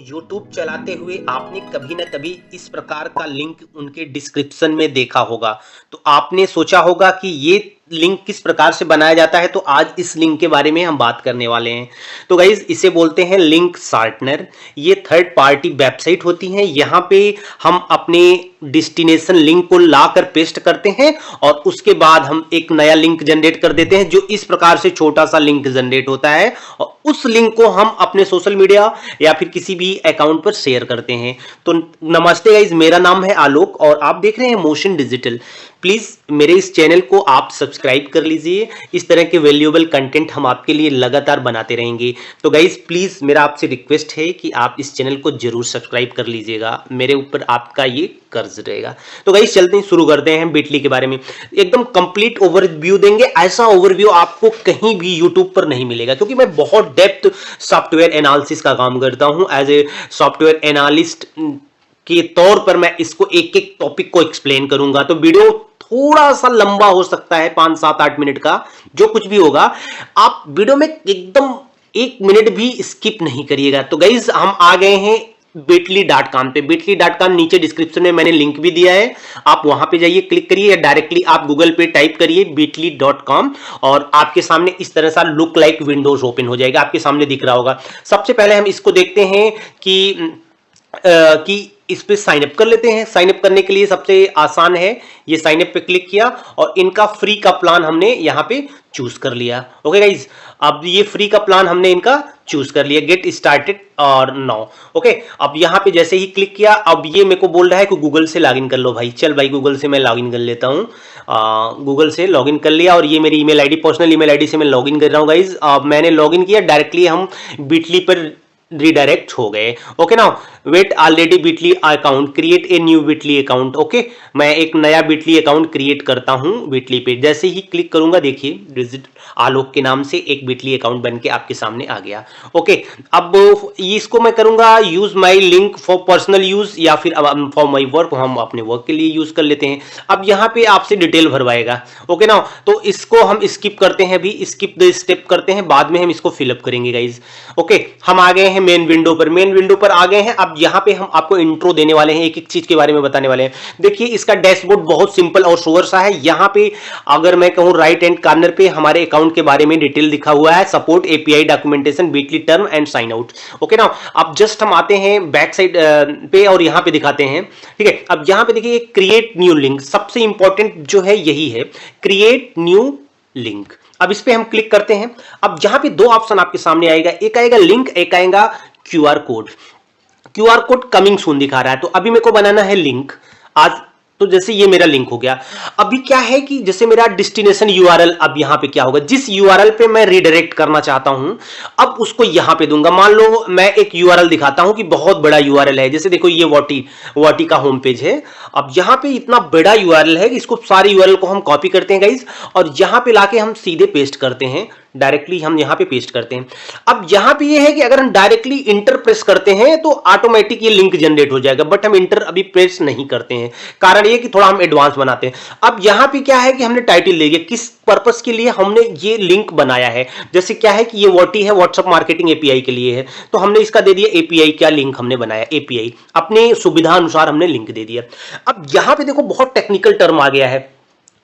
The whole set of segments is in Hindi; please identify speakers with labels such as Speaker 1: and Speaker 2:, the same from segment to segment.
Speaker 1: YouTube चलाते हुए आपने कभी ना कभी इस प्रकार का लिंक उनके डिस्क्रिप्शन में देखा होगा। तो आपने सोचा होगा कि ये लिंक किस प्रकार से बनाया जाता है, तो आज इस लिंक के बारे में हम बात करने वाले हैं। तो गाइज इसे बोलते हैं लिंक शार्टनर। ये थर्ड पार्टी वेबसाइट होती हैं। यहाँ पे हम अपने डेस्टिनेशन लिंक को लाकर पेस्ट करते हैं और उसके बाद हम एक नया लिंक जनरेट कर देते हैं, जो इस प्रकार से छोटा सा लिंक जनरेट होता है और उस लिंक को हम अपने सोशल मीडिया या फिर किसी भी अकाउंट पर शेयर करते हैं। तो नमस्ते गाइज, मेरा नाम है आलोक और आप देख रहे हैं मोशन डिजिटल। प्लीज मेरे इस चैनल को आप सब्सक्राइब कर लीजिए। इस तरह के वैल्यूएबल कंटेंट हम आपके लिए लगातार बनाते रहेंगे। तो गाइज प्लीज मेरा आपसे रिक्वेस्ट है कि आप इस चैनल को जरूर सब्सक्राइब कर लीजिएगा, मेरे ऊपर आपका ये कर्ज रहेगा। तो गाइज चलते हैं, शुरू करते हैं। बिटली के बारे में एकदम कंप्लीट ओवरव्यू देंगे। ऐसा ओवरव्यू आपको कहीं भी यूट्यूब पर नहीं मिलेगा, क्योंकि मैं बहुत डेप्थ सॉफ्टवेयर एनालिसिस का काम करता हूं। एज ए सॉफ्टवेयर एनालिस्ट के तौर पर मैं इसको एक एक टॉपिक को एक्सप्लेन करूंगा। तो वीडियो थोड़ा सा लंबा हो सकता है, 5, 7, 8 मिनट का, जो कुछ भी होगा आप वीडियो में एकदम 1 मिनट भी स्किप नहीं करिएगा। तो गाइज हम आ गए हैं bitly.com पे। bitly.com नीचे डिस्क्रिप्शन में मैंने लिंक भी दिया है, आप वहां पे जाइए, क्लिक करिए, या डायरेक्टली आप गूगल पे टाइप करिए bitly.com और आपके सामने इस तरह सा लुक लाइक विंडोज ओपन हो जाएगा, आपके सामने दिख रहा होगा। सबसे पहले हम इसको देखते हैं कि इस पे साइन अप कर लेते हैं। साइन अप करने के लिए सबसे आसान है, ये साइन अप पे क्लिक किया और इनका फ्री का प्लान हमने यहाँ पे चूज कर लिया। ओके गाइज, अब ये फ्री का प्लान हमने इनका चूज कर लिया, गेट स्टार्टेड और नाउ। ओके, अब यहाँ पे जैसे ही क्लिक किया, अब ये मेरे को बोल रहा है कि गूगल से लॉगिन कर लो भाई। चल भाई, गूगल से मैं लॉगिन कर लेता हूँ। गूगल से लॉगिन कर लिया और ये मेरी email ID, personal email ID से मैं लॉगिन कर रहा हूँ गाइज। मैंने लॉगिन किया, डायरेक्टली हम बिटली पर रिडायरेक्ट हो गए। Okay now wait, already Bitly account, create a new Bitly account. Okay, मैं एक नया बिटली अकाउंट क्रिएट करता हूं बिटली पे। जैसे ही क्लिक करूंगा, देखिए विजिट आलोक के नाम से एक बिटली अकाउंट बनके आपके सामने आ गया। ओके, अब इसको मैं करूंगा use my link for personal use या फिर फॉर माई वर्क, हम अपने वर्क के लिए यूज कर लेते हैं। अब यहाँ पे आपसे डिटेल भरवाएगा। ओके नाउ, तो इसको हम स्किप करते हैं, अभी स्किप द स्टेप करते हैं, बाद में हम इसको फिलअप करेंगे गाइज। ओके, हम आ गए हैं मेन विंडो पर। मेन विंडो पर आ गए हैं। अब यहाँ पे हम आपको इंट्रो देने वाले हैं, एक एक चीज के बारे में बताने वाले हैं। देखिए इसका डैशबोर्ड बहुत सिंपल और सोवर सा है। यहाँ पे अगर मैं कहूँ राइट हैंड कॉर्नर पे हमारे अकाउंट के बारे में डिटेल लिखा हुआ है, support API documentation Bitly term and sign out. Okay ना, अब जस्ट हम आते हैं बैक साइड पे और यहाँ पे दिखाते हैं। ठीक है, अब यहाँ पे देखिए क्रिएट न्यू लिंक, सबसे इंपॉर्टेंट जो है यही है, क्रिएट न्यू लिंक। अब इस पे हम क्लिक करते हैं। अब यहां पे 2 ऑप्शन आपके सामने आएगा, एक आएगा लिंक, एक आएगा QR code. QR code coming soon दिखा रहा है, तो अभी मेरे को बनाना है लिंक आज। तो जैसे ये मेरा लिंक हो गया। अभी क्या है कि जैसे मेरा डेस्टिनेशन यूआरएल, अब यहां पे क्या होगा, जिस यूआरएल पे मैं रिडायरेक्ट करना चाहता हूं, अब उसको यहां पे दूंगा। मान लो मैं एक यूआरएल दिखाता हूं कि बहुत बड़ा यूआरएल है, जैसे देखो ये वाटी का होम पेज है। अब यहां पे इतना बड़ा यूआरएल है कि इसको सारे यूआरएल को हम कॉपी करते हैं गाइज, और यहां पे लाके हम सीधे पेस्ट करते हैं, डायरेक्टली हम यहां पे पेस्ट करते हैं। अब यहां पे ये है कि अगर हम डायरेक्टली इंटर प्रेस करते हैं तो ऑटोमेटिक ये लिंक जनरेट हो जाएगा, बट हम इंटर अभी प्रेस नहीं करते हैं, कारण ये कि थोड़ा हम एडवांस बनाते हैं। अब यहां पे क्या है कि हमने टाइटल दे दिया, किस पर्पस के लिए हमने ये लिंक बनाया है। जैसे क्या है कि ये वाटी है, व्हाट्सएप मार्केटिंग एपीआई के लिए है, तो हमने इसका दे दिया एपीआई का लिंक हमने बनाया, एपीआई अपने सुविधा अनुसार हमने लिंक दे दिया। अब यहां पे देखो बहुत टेक्निकल टर्म आ गया है।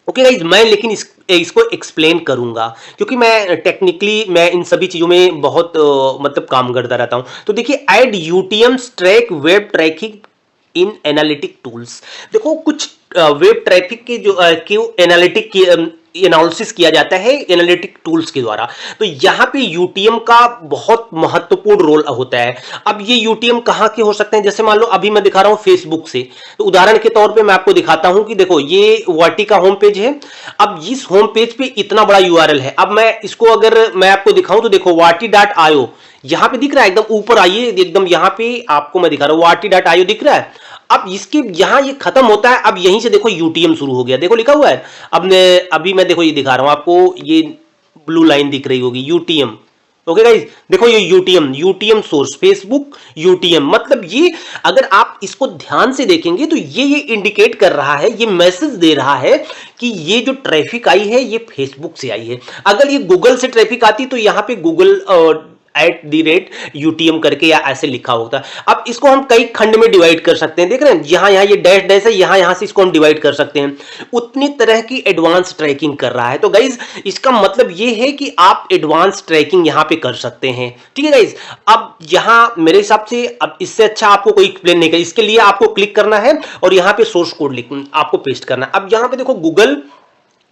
Speaker 1: ओके गाइज, मैं लेकिन इसको एक्सप्लेन करूंगा, क्योंकि मैं टेक्निकली मैं इन सभी चीजों में बहुत मतलब काम करता रहता हूं। तो देखिए, add यूटीएम्स track web tracking in analytic tools. देखो कुछ वेब ट्रैफिक के जो एनालिटिक की एनालिसिस किया जाता है एनालिटिक टूल्स के द्वारा, तो यहां पे यूटीएम का बहुत महत्वपूर्ण रोल होता है। अब ये यूटीएम कहां के हो सकते हैं, जैसे मान लो अभी मैं दिखा रहा हूं फेसबुक से, तो उदाहरण के तौर पे मैं आपको दिखाता हूं कि देखो ये वाटी का होम पेज है। अब इस होम पेज पे इतना बड़ा यूआरएल है। अब मैं इसको अगर मैं आपको दिखाऊं तो देखो वाटी.io यहां पे दिख रहा है, एकदम ऊपर आइए, एकदम यहां पे आपको मैं दिखा रहा हूं वाटी.io दिख रहा है। अब इसके यहां ये खत्म होता है, अब यहीं से देखो यूटीएम शुरू हो गया, देखो लिखा हुआ है। अभी मैं देखो ये दिखा रहा हूं आपको, ये ब्लू लाइन दिख रही होगी, यूटीएम। ओके गाइस, देखो ये यूटीएम सोर्स फेसबुक यूटीएम, मतलब ये अगर आप इसको ध्यान से देखेंगे तो ये इंडिकेट कर रहा है, ये मैसेज दे रहा है कि ये जो ट्रैफिक आई है ये फेसबुक से आई है। अगर ये गूगल से ट्रैफिक आती तो यहाँ पे गूगल @UTM करके या ऐसे लिखा होता है। अब इसको हम कई खंड में डिवाइड कर सकते हैं, देख रहे हैं यहां ये डैश डैश है, यहां से इसको हम डिवाइड कर सकते हैं। उतनी तरह की एडवांस ट्रैकिंग कर रहा है। तो गाइज इसका मतलब ये है कि आप एडवांस ट्रैकिंग यहां पे कर सकते हैं, ठीक है गाइज। अब यहां मेरे हिसाब से अब इससे अच्छा आपको कोई एक्सप्लेन नहीं कर, इसके लिए आपको क्लिक करना है और यहां पे सोर्स कोड आपको पेस्ट करना है। अब यहां पे देखो गूगल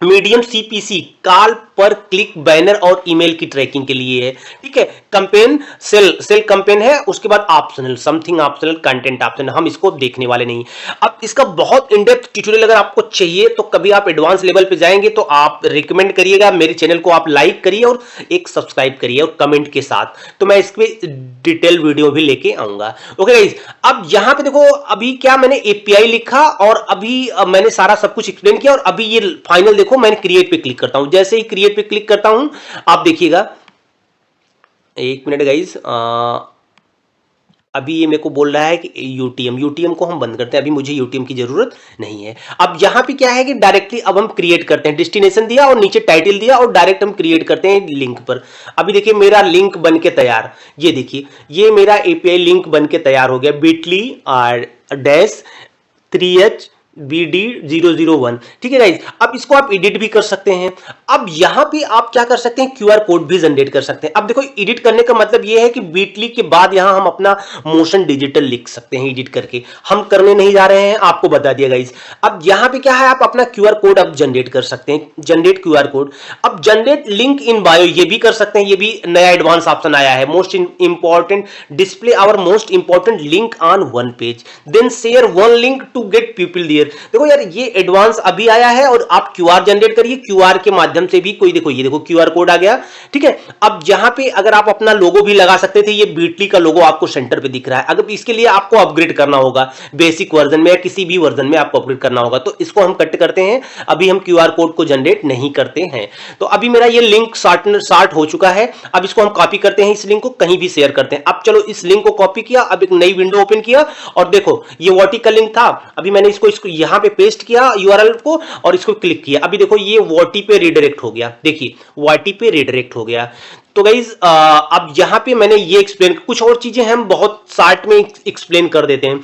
Speaker 1: मीडियम CPC कॉल पर क्लिक बैनर और ईमेल की ट्रैकिंग के लिए है, ठीक है। कैंपेन सेल कैंपेन है, उसके बाद optional something optional content optional, हम इसको देखने वाले नहीं। अब इसका बहुत इन डेप्थ ट्यूटोरियल अगर आपको चाहिए तो कभी आप एडवांस लेवल पे जाएंगे तो आप रिकमेंड करिएगा मेरे चैनल को, आप लाइक करिए और एक सब्सक्राइब करिए और कमेंट के साथ, तो मैं इस पे डिटेल वीडियो भी लेके आऊंगा। ओके गाइस, अब यहां पे देखो अभी क्या मैंने API लिखा और अभी मैंने सारा सब कुछ एक्सप्लेन किया और अभी ये फाइनल देखो मैंने क्रिएट पे क्लिक करता हूं। जैसे ही क्रिएट पे क्लिक करता हूं आप देखिएगा, एक मिनट गाइस, अभी ये मेरे को बोल रहा है कि यूटीएम को हम बंद करते हैं, अभी मुझे यूटीएम की जरूरत नहीं है। अब यहां पे क्या है कि डायरेक्टली अब हम क्रिएट करते हैं, डेस्टिनेशन दिया और नीचे टाइटल दिया और डायरेक्ट हम क्रिएट करते हैं लिंक पर। अभी देखिए मेरा लिंक बन के तैयार, ये देखिए ये मेरा API लिंक बन के तैयार हो गया, bit.ly/3hbd001, ठीक है गाइज। अब इसको आप एडिट भी कर सकते हैं। अब यहां पे आप क्या कर सकते हैं, QR कोड भी जनरेट कर सकते हैं। अब देखो एडिट करने का मतलब ये है कि बीटली के बाद यहां हम अपना मोशन डिजिटल लिख सकते हैं एडिट करके, हम करने नहीं जा रहे हैं, आपको बता दिया गाइज। अब यहां पे क्या है, आप अपना QR कोड अब जनरेट कर सकते हैं, जनरेट QR कोड। अब जनरेट लिंक इन बायो ये भी कर सकते हैं, ये भी नया एडवांस ऑप्शन आया है। Most important display our most important link on one page, then share one link to get people there. देखो यार ये एडवांस अभी आया है और आप QR जनरेट करिए, QR के माध्यम से भी कोई, देखो ये देखो QR कोड आ गया, ठीक है। अब यहां पे अगर आप अपना लोगो भी लगा सकते थे, ये बीटली का लोगो आपको सेंटर पे दिख रहा है। अगर इसके लिए आपको अपग्रेड करना होगा, बेसिक वर्जन में या किसी भी वर्जन में आपको अपग्रेड करना होगा, तो इसको हम कट करते हैं। अभी हम QR कोड को जनरेट नहीं करते हैं। तो अभी मेरा ये लिंक शार्ट हो चुका है। अब इसको हम कॉपी करते हैं, इस लिंक को कहीं भी शेयर करते हैं। अब चलो इस लिंक को कॉपी किया, अब एक नई विंडो ओपन किया और देखो ये वॉटी का लिंक था, अभी मैंने इसको यहां पे पेस्ट किया URL को और इसको क्लिक किया। अभी देखो ये वॉटी पे रिडायरेक्ट हो गया, देखिए वॉटी पे रिडायरेक्ट हो गया। तो गाइज अब यहां पे मैंने ये एक्सप्लेन, कुछ और चीजें हम बहुत शॉर्ट में एक्सप्लेन कर देते हैं।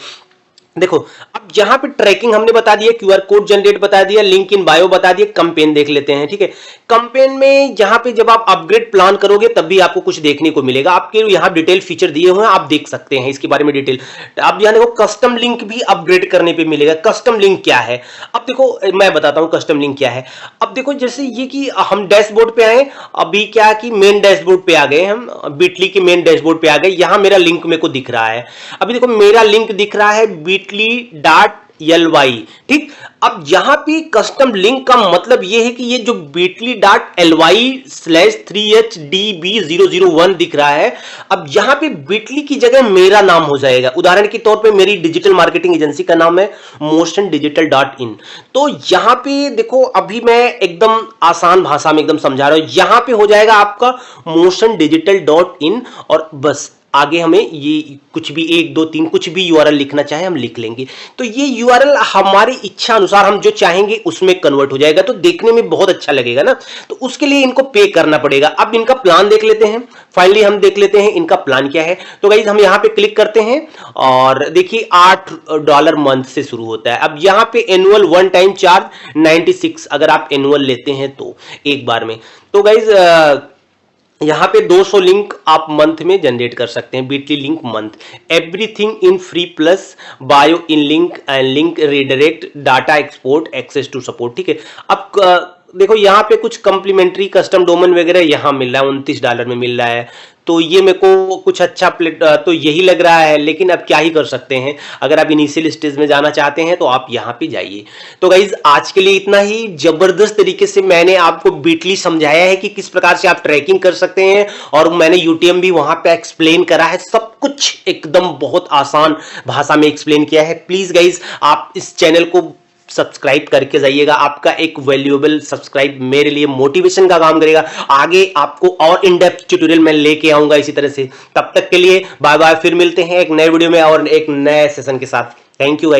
Speaker 1: देखो अब यहां पे ट्रैकिंग हमने बता दिया, QR कोड जनरेट बता दिया, लिंक इन बायो बता दिया, कैंपेन देख लेते हैं, ठीक है। कैंपेन में यहां पे जब आप अपग्रेड प्लान करोगे तब भी आपको कुछ देखने को मिलेगा, आपके यहां डिटेल फीचर दिए हुए हैं, आप देख सकते हैं इसके बारे में डिटेल। अब यहां देखो कस्टम लिंक भी अपग्रेड करने पे मिलेगा। कस्टम लिंक क्या है, अब देखो मैं बताता हूं कस्टम लिंक क्या है। अब देखो जैसे ये कि हम डैशबोर्ड पे आए, अभी क्या कि मेन डैशबोर्ड पे आ गए, हम बीटली के मेन डैशबोर्ड पे आ गए। यहां मेरा लिंक मेरे को दिख रहा है, अभी देखो मेरा लिंक दिख रहा है bitly.ly, ठीक। अब यहां पे कस्टम लिंक का मतलब यह है कि ये जो bitly.ly/3hDB001 दिख रहा है, अब यहां पे bitly की जगह मेरा नाम हो जाएगा। उदाहरण के तौर पे मेरी डिजिटल मार्केटिंग एजेंसी का नाम है motiondigital.in। तो यहां पे देखो अभी मैं एकदम आसान भाषा में एकदम समझा रहा हूं, यहां पे हो जाएगा आपका motiondigital.in और बस आगे हमें ये कुछ भी 1 2 3 कुछ भी URL लिखना चाहे हम लिख लेंगे। तो ये URL हमारी इच्छा अनुसार हम जो चाहेंगे उसमें कन्वर्ट हो जाएगा, तो देखने में बहुत अच्छा लगेगा ना। तो उसके लिए इनको पे करना पड़ेगा। अब इनका प्लान देख लेते हैं, फाइनली हम देख लेते हैं इनका प्लान क्या है। तो गाइस हम यहां पे क्लिक करते हैं और देखिए $8 मंथ से शुरू होता है। अब यहां पे एनुअल वन टाइम चार्ज 96 अगर आप एनुअल लेते हैं तो एक बार में। तो गाइस यहां पे 200 लिंक आप मंथ में जनरेट कर सकते हैं, Bitly link month, everything in free plus bio in link and link redirect data export access to support, ठीक है। अब देखो यहाँ पे कुछ कम्प्लीमेंट्री कस्टम डोमेन वगैरह यहाँ मिल रहा है, $29 में मिल रहा है। तो ये मेरे को कुछ अच्छा तो यही लग रहा है, लेकिन अब क्या ही कर सकते हैं। अगर आप इनिशियल स्टेज में जाना चाहते हैं तो आप यहाँ पे जाइए। तो गाइज आज के लिए इतना ही। जबरदस्त तरीके से मैंने आपको बीटली समझाया है कि किस प्रकार से आप ट्रैकिंग कर सकते हैं, और मैंने यूटीएम भी वहां पे एक्सप्लेन करा है, सब कुछ एकदम बहुत आसान भाषा में एक्सप्लेन किया है। प्लीज गाइज आप इस चैनल को सब्सक्राइब करके जाइएगा, आपका एक वैल्यूएबल सब्सक्राइब मेरे लिए मोटिवेशन का काम करेगा। आगे आपको और इन डेप्थ ट्यूटोरियल मैं लेके आऊंगा इसी तरह से। तब तक के लिए बाय बाय, फिर मिलते हैं एक नए वीडियो में और एक नए सेशन के साथ। Thank you guys.